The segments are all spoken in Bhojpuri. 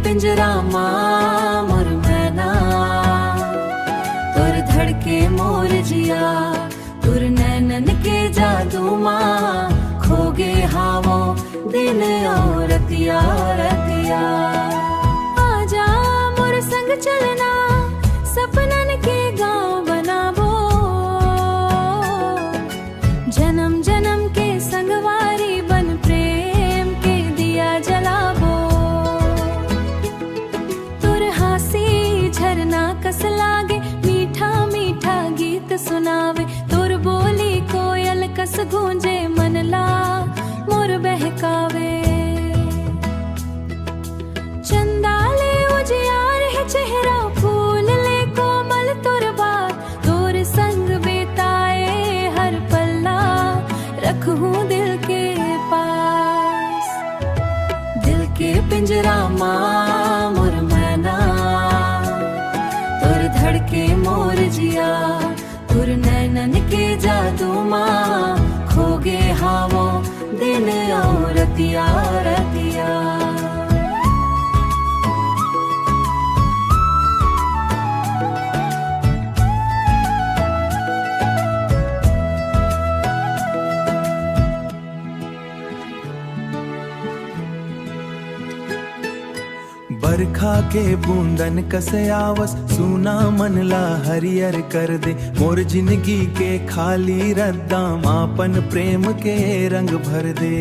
पिंजरा माँ मोर मैना, तुर धड़के मोर जिया, तुर नैनन के जादू माँ, खोगे हावो दिन और रतिया रतिया। आजा मोर संग चलना, सपनन के गाँव बनाबो, जन्म जन्म के संगवारी बन प्रेम के दिया जलाबो। तुर हासी झरना कस लागे, मीठा मीठा गीत सुनावे, तुर बोली कोयल कस गूंजे, मन ला मोर बहकावे। चंदा ले उजियार है चेहरा, फूल ले कोमल तुर बात, तुर संग बेताए हर पल्ला, रखूं दिल के पास। दिल के पिंजरा माँ मोर मैना, तुर धड़के मोर जिया, तुर नैनन के जादू माँ, खोगे हावो दिन और रतिया रतिया। बरखा के बूंदन कसे आवस, सूना मन ला हरियर कर दे, मोर जिंदगी के खाली रद्दा, मापन प्रेम के रंग भर दे।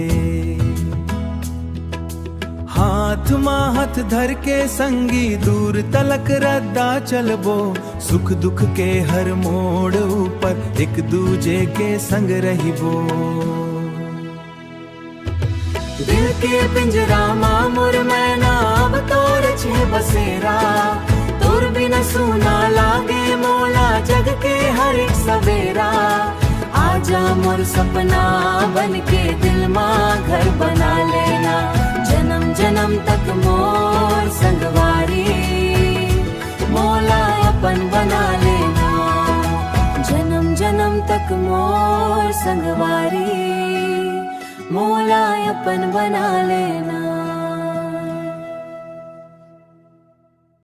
हाथ माँ हाथ धर के संगी, दूर तलक रद्दा चलबो, सुख दुख के हर मोड़ ऊपर एक दूजे के संग रहिबो। दिल के पिंजरा माँ मोर मैना, अब तोर छे बसेरा, तोर बिना सूना लागे मोला जग के हर एक सवेरा। आजा मोर सपना बन के दिल माँ घर बना लेना, जन्म जन्म तक मोर संगवारी, मोला अपन बना लेना, जन्म जन्म तक मोर संगवारी, मोला अपन बना लेना।